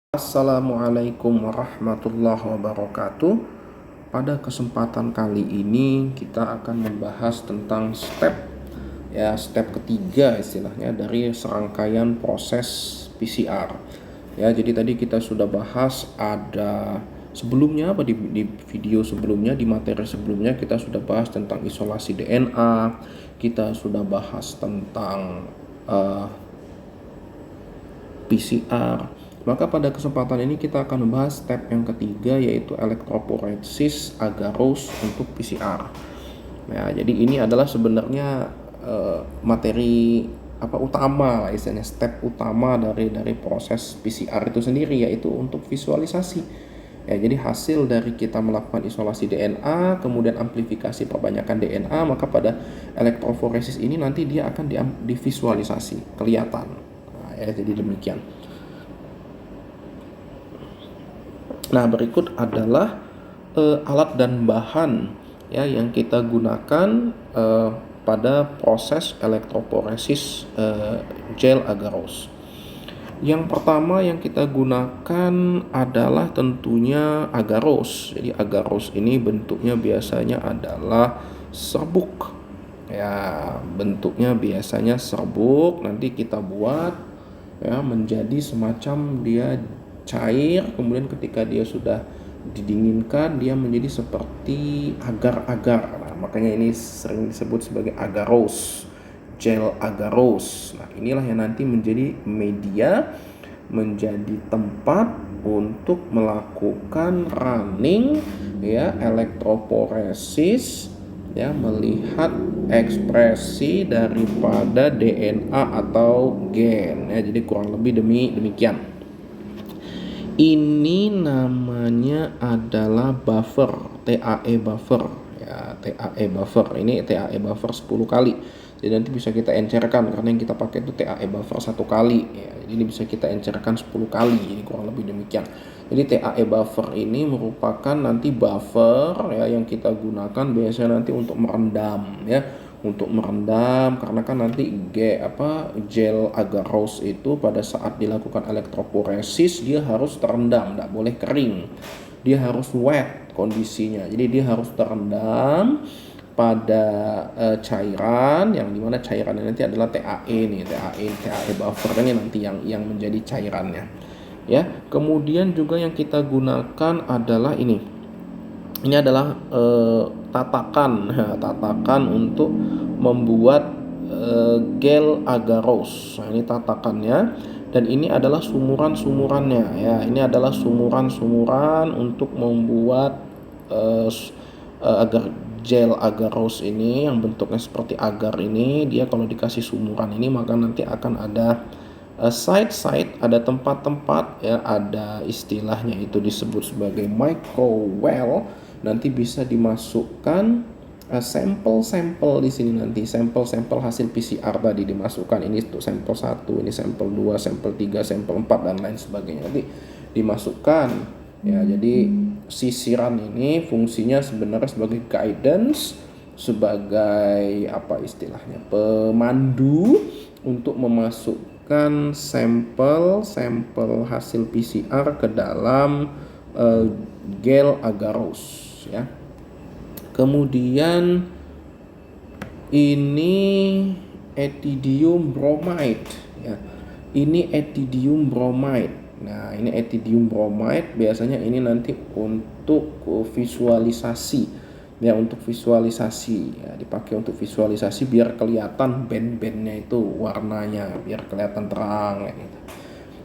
Assalamualaikum warahmatullahi wabarakatuh. Pada kesempatan kali ini kita akan membahas tentang step ketiga istilahnya dari serangkaian proses PCR. Ya, jadi tadi kita sudah bahas ada sebelumnya di video sebelumnya, di materi sebelumnya kita sudah bahas tentang isolasi DNA, kita sudah bahas tentang PCR. Maka pada kesempatan ini kita akan membahas step yang ketiga, yaitu elektroporesis agarose untuk PCR. Nah, jadi ini adalah sebenarnya materi utama lah, istilahnya step utama dari proses PCR itu sendiri, yaitu untuk visualisasi. Ya, jadi hasil dari kita melakukan isolasi DNA, kemudian amplifikasi perbanyakan DNA, maka pada elektroforesis ini nanti dia akan divisualisasi, kelihatan. Nah, ya, jadi demikian. Nah, berikut adalah alat dan bahan ya yang kita gunakan pada proses elektroporesis gel agarose. Yang pertama yang kita gunakan adalah tentunya agarose. Jadi agarose ini bentuknya biasanya adalah serbuk. Ya, bentuknya biasanya serbuk, nanti kita buat ya menjadi semacam dia cair, kemudian ketika dia sudah didinginkan dia menjadi seperti agar-agar. Nah, makanya ini sering disebut sebagai agarose, gel agarose. Nah, inilah yang nanti menjadi media, menjadi tempat untuk melakukan running ya elektroporesis, ya, melihat ekspresi daripada DNA atau gen ya. Jadi kurang lebih demikian. Ini namanya adalah buffer, TAE buffer ya, TAE buffer. Ini TAE buffer 10 kali. Jadi nanti bisa kita encerkan, karena yang kita pakai itu TAE buffer 1 kali ya. Jadi ini bisa kita encerkan 10 kali. Jadi kurang lebih demikian. Jadi TAE buffer ini merupakan nanti buffer ya yang kita gunakan biasanya nanti untuk merendam ya. Untuk merendam, karena kan nanti gel agarose itu pada saat dilakukan elektroporesis dia harus terendam, tidak boleh kering, dia harus wet kondisinya. Jadi dia harus terendam pada cairan, yang dimana cairannya nanti adalah TAE nih, TAE buffer ini nanti yang menjadi cairannya ya. Kemudian juga yang kita gunakan adalah ini adalah tatakan untuk membuat gel agarose. Nah, ini tatakannya, dan ini adalah sumuran-sumurannya ya. Ini adalah sumuran-sumuran untuk membuat agar gel agarose ini yang bentuknya seperti agar ini, dia kalau dikasih sumuran ini maka nanti akan ada site, ada tempat-tempat ya, ada istilahnya itu disebut sebagai microwell. Nanti bisa dimasukkan sampel-sampel di sini, nanti sampel-sampel hasil PCR tadi dimasukkan. Ini untuk sampel 1, ini sampel 2, sampel 3, sampel 4 dan lain sebagainya. Nanti dimasukkan ya. Jadi sisiran ini fungsinya sebenarnya sebagai guidance, sebagai istilahnya pemandu untuk memasukkan sampel hasil PCR ke dalam gel agarose ya. Kemudian ini ethidium bromide ya. Ini ethidium bromide. Nah, ini ethidium bromide biasanya ini nanti untuk visualisasi ya, untuk visualisasi ya, dipakai untuk visualisasi biar kelihatan band-bandnya itu warnanya, biar kelihatan terang gitu.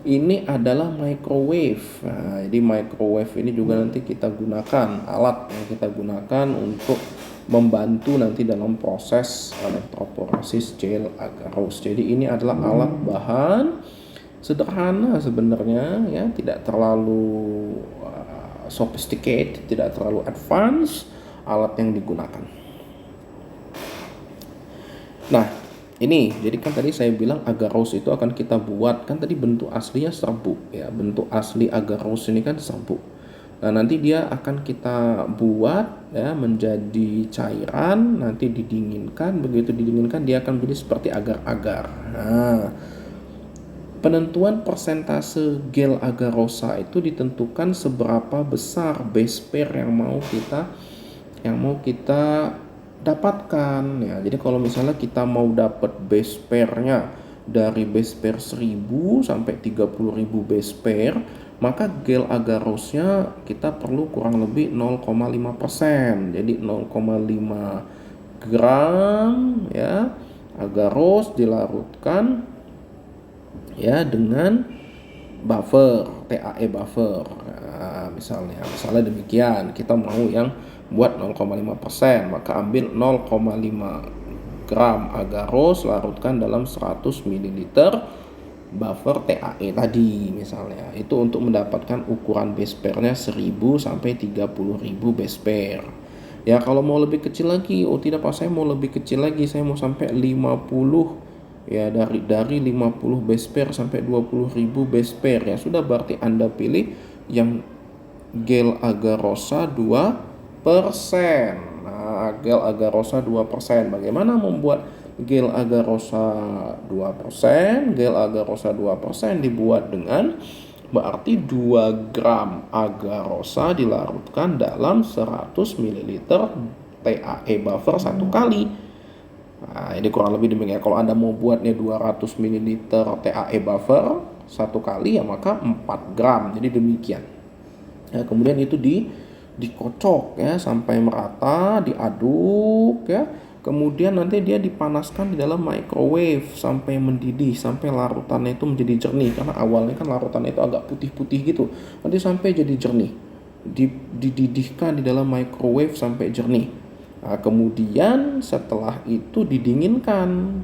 Ini adalah microwave. Nah, jadi microwave ini juga nanti kita gunakan, alat yang kita gunakan untuk membantu nanti dalam proses elektroporesis gel agarose. Jadi ini adalah alat bahan sederhana sebenarnya ya, tidak terlalu sophisticated, tidak terlalu advance alat yang digunakan. Nah, ini jadi kan tadi saya bilang agarose itu akan kita buat, kan tadi bentuk aslinya serbuk ya, bentuk asli agarose ini kan serbuk. Nah, nanti dia akan kita buat ya menjadi cairan, nanti didinginkan, begitu didinginkan dia akan menjadi seperti agar-agar. Nah, Penentuan persentase gel agarosa itu ditentukan seberapa besar base pair yang mau kita dapatkan ya. Jadi kalau misalnya kita mau dapat base pairnya dari base pair 1000 sampai 30.000 base pair, maka gel agarosnya kita perlu kurang lebih 0,5%. Jadi 0,5 gram ya agaros dilarutkan ya dengan buffer, TAE buffer. Nah, misalnya demikian, kita mau yang buat 0,5%, maka ambil 0,5 gram agaros larutkan dalam 100 ml buffer TAE tadi misalnya. Itu untuk mendapatkan ukuran base pairnya 1000 sampai 30.000 base pair. Ya kalau mau lebih kecil lagi, oh tidak Pak, saya mau lebih kecil lagi, saya mau sampai 50 ya, dari 50 base pair sampai 20.000 base pair. Ya sudah, berarti Anda pilih yang gel agarosa 2%. Nah, gel agarosa 2%. Bagaimana membuat gel agarosa 2%? Gel agarosa 2% dibuat dengan berarti 2 gram agarosa dilarutkan dalam 100 ml TAE buffer satu kali. Nah, ini kurang lebih demikian. Kalau Anda mau buatnya 200 ml TAE buffer satu kali ya maka 4 gram. Jadi demikian. Ya, kemudian itu dikocok ya sampai merata, diaduk ya. Kemudian nanti dia dipanaskan di dalam microwave sampai mendidih, sampai larutannya itu menjadi jernih. Karena awalnya kan larutannya itu agak putih-putih gitu. Nanti sampai jadi jernih. Dididihkan di dalam microwave sampai jernih. Nah, kemudian setelah itu didinginkan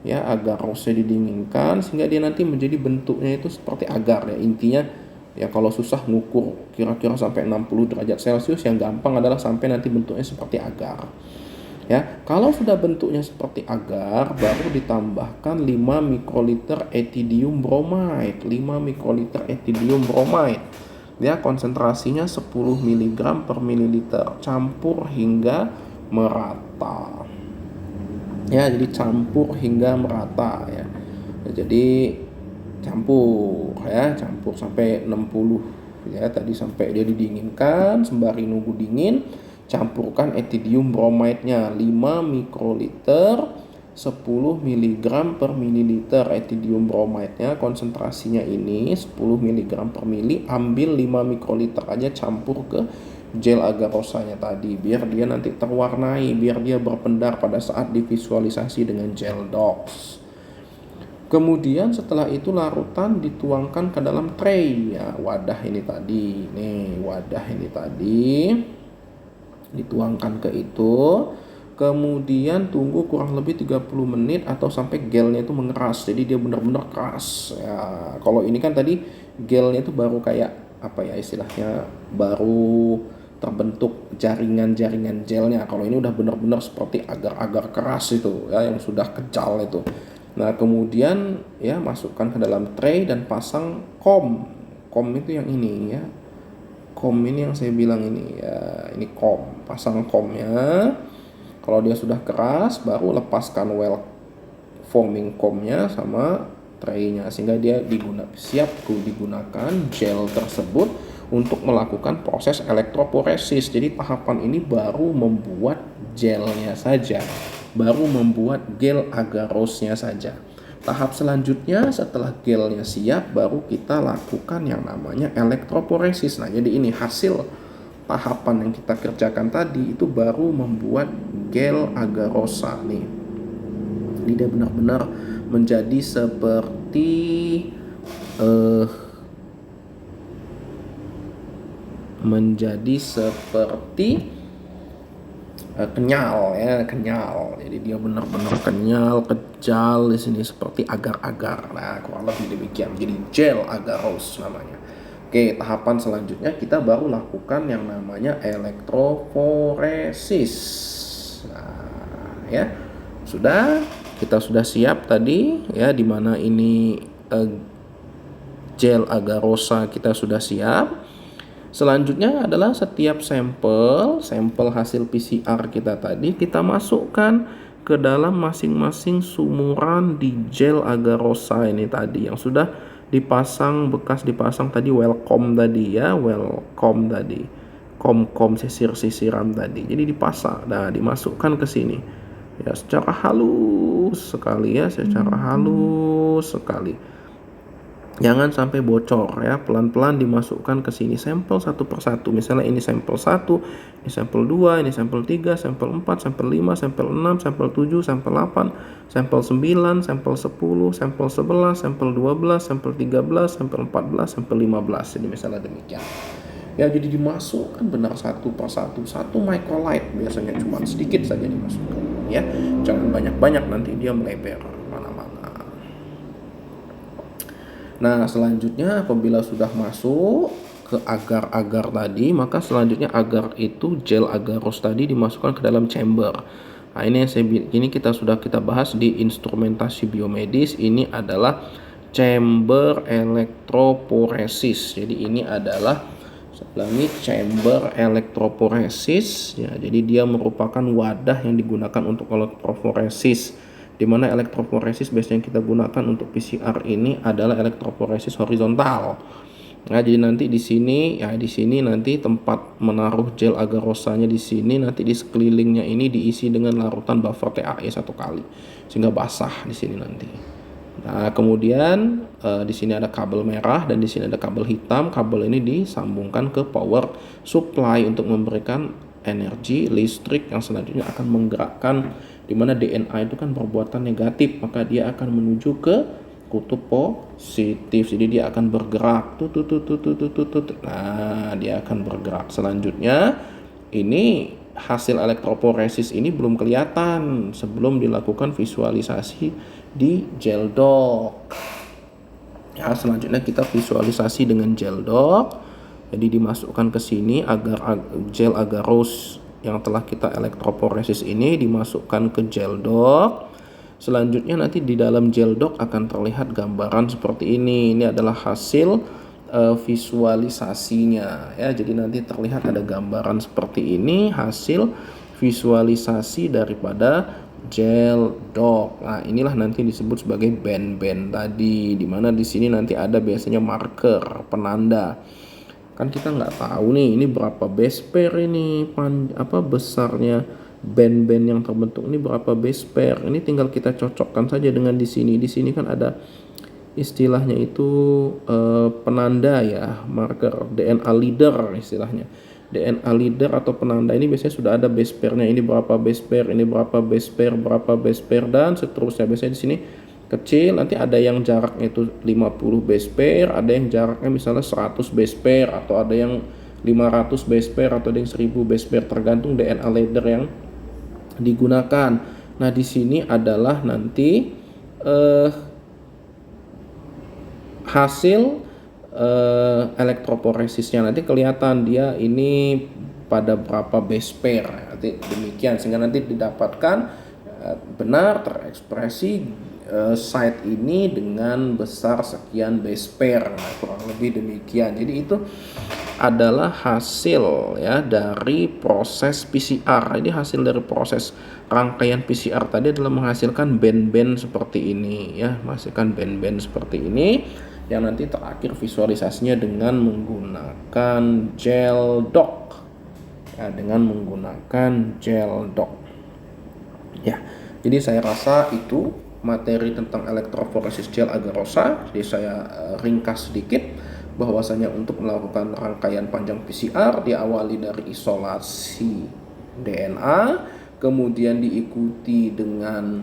ya, agarosnya didinginkan sehingga dia nanti menjadi bentuknya itu seperti agar ya. Intinya ya kalau susah ngukur kira-kira sampai 60 derajat Celcius, yang gampang adalah sampai nanti bentuknya seperti agar. Ya, kalau sudah bentuknya seperti agar, baru ditambahkan 5 mikroliter ethidium bromide. 5 mikroliter ethidium bromide. Ya, konsentrasinya 10 mg per mililiter. Campur hingga merata. Ya, jadi campur hingga merata ya. Jadi campur sampai 60 ya, tadi sampai dia didinginkan. Sembari nunggu dingin, campurkan ethidium bromide-nya 5 mikroliter 10 mg per mililiter. Ethidium bromide-nya konsentrasinya ini 10 mg per mili, ambil 5 mikroliter aja, campur ke gel agarosanya tadi biar dia nanti terwarnai, biar dia berpendar pada saat divisualisasi dengan gel dots. Kemudian setelah itu larutan dituangkan ke dalam tray ya, wadah ini tadi dituangkan ke itu. Kemudian tunggu kurang lebih 30 menit atau sampai gelnya itu mengeras. Jadi dia benar-benar keras ya. Kalau ini kan tadi gelnya itu baru kayak apa ya istilahnya, baru terbentuk jaringan-jaringan gelnya. Kalau ini udah benar-benar seperti agar-agar keras itu ya, yang sudah kejal itu. Nah, kemudian ya masukkan ke dalam tray dan pasang kom. Kom itu yang ini ya. Kom ini yang saya bilang ini ya, ini kom. Pasang komnya. Kalau dia sudah keras, baru lepaskan well forming komnya sama traynya sehingga dia siap digunakan gel tersebut untuk melakukan proses elektroporesis. Jadi tahapan ini baru membuat gelnya saja, baru membuat gel agarosnya saja. Tahap selanjutnya setelah gelnya siap, baru kita lakukan yang namanya elektroporesis. Nah, jadi ini hasil tahapan yang kita kerjakan tadi itu baru membuat gel agarosa nih. Ini dia benar-benar menjadi seperti kenyal. Jadi dia benar-benar kenyal, kejal di sini seperti agar-agar. Nah, kurang lebih demikian. Jadi gel agaros namanya. Oke, tahapan selanjutnya kita baru lakukan yang namanya elektroforesis. Nah, ya. Kita sudah siap tadi ya, di mana ini gel agarosa kita sudah siap. Selanjutnya adalah setiap sampel hasil PCR kita tadi kita masukkan ke dalam masing-masing sumuran di gel agarosa ini tadi yang sudah dipasang, bekas dipasang tadi welcome tadi ya, welcome tadi, kom sisir-sisiran tadi. Jadi dipasang, nah dimasukkan ke sini ya secara halus sekali ya, secara halus sekali. Jangan sampai bocor ya, pelan-pelan dimasukkan ke sini sampel satu persatu. Misalnya ini sampel 1, ini sampel 2, ini sampel 3, sampel 4, sampel 5, sampel 6, sampel 7, sampel 8, sampel 9, sampel 10, sampel 11, sampel 12, sampel 13, sampel 14, sampel 15. Jadi misalnya demikian. Ya, jadi dimasukkan benar satu persatu. 1 microlite biasanya cuma sedikit saja dimasukkan ya. Jangan banyak-banyak, nanti dia melebar mana-mana. Nah, selanjutnya apabila sudah masuk ke agar-agar tadi, maka selanjutnya agar itu gel agaros tadi dimasukkan ke dalam chamber. Nah, ini yang kita bahas di instrumentasi biomedis. Ini adalah chamber elektroporesis. Jadi ini adalah chamber elektroporesis ya. Jadi dia merupakan wadah yang digunakan untuk elektroporesis, di mana elektroporesis biasanya kita gunakan untuk PCR ini adalah elektroporesis horizontal. Nah, jadi nanti di sini nanti tempat menaruh gel agarosanya di sini, nanti di sekelilingnya ini diisi dengan larutan buffer TAE 1 kali sehingga basah di sini nanti. Nah, kemudian di sini ada kabel merah dan di sini ada kabel hitam. Kabel ini disambungkan ke power supply untuk memberikan energi listrik yang selanjutnya akan menggerakkan, di mana DNA itu kan perbuatan negatif, maka dia akan menuju ke kutub positif. Jadi dia akan bergerak. Nah, dia akan bergerak. Selanjutnya ini hasil elektroporesis ini belum kelihatan sebelum dilakukan visualisasi di gel dock. Ya, selanjutnya kita visualisasi dengan gel dock. Jadi dimasukkan ke sini agar gel agaros yang telah kita elektroporesis ini dimasukkan ke gel dock. Selanjutnya nanti di dalam gel dock akan terlihat gambaran seperti ini. Ini adalah hasil visualisasinya ya. Jadi nanti terlihat ada gambaran seperti ini, hasil visualisasi daripada gel dock. Nah, inilah nanti disebut sebagai band-band tadi, dimana di sini nanti ada biasanya marker, penanda. Kan kita nggak tahu nih ini berapa base pair ini, besarnya band-band yang terbentuk ini berapa base pair. Ini tinggal kita cocokkan saja dengan di sini. Di sini kan ada istilahnya itu penanda ya, marker DNA leader istilahnya. DNA leader atau penanda ini biasanya sudah ada base pairnya. Ini berapa base pair, ini berapa base pair, berapa base pair dan seterusnya. Biasanya di sini kecil, nanti ada yang jaraknya itu 50 base pair, ada yang jaraknya misalnya 100 base pair, atau ada yang 500 base pair, atau ada yang 1000 base pair, tergantung DNA leader yang digunakan. Nah, di sini adalah nanti hasil elektroporesisnya, nanti kelihatan dia ini pada berapa base pair, nanti demikian, sehingga nanti didapatkan benar terekspresi site ini dengan besar sekian base pair. Nah, kurang lebih demikian. Jadi itu adalah hasil ya dari proses PCR. Ini hasil dari proses rangkaian PCR tadi adalah menghasilkan band-band seperti ini ya, menghasilkan band-band seperti ini yang nanti terakhir visualisasinya dengan menggunakan gel dock ya, dengan menggunakan gel dock ya. Jadi saya rasa itu materi tentang elektroforesis gel agarosa. Jadi saya ringkas sedikit bahwasanya untuk melakukan rangkaian panjang PCR diawali dari isolasi DNA, kemudian diikuti dengan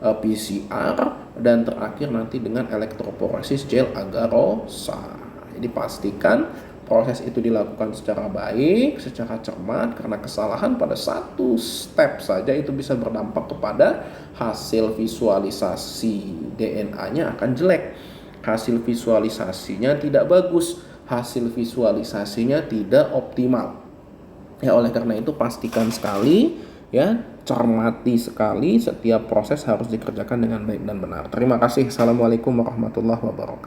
PCR, dan terakhir nanti dengan elektroforesis gel agarosa. Jadi pastikan proses itu dilakukan secara baik, secara cermat, karena kesalahan pada satu step saja itu bisa berdampak kepada hasil visualisasi DNA-nya akan jelek. Hasil visualisasinya tidak bagus, hasil visualisasinya tidak optimal. Ya, oleh karena itu pastikan sekali ya, cermati sekali, setiap proses harus dikerjakan dengan baik dan benar. Terima kasih. Assalamualaikum warahmatullahi wabarakatuh.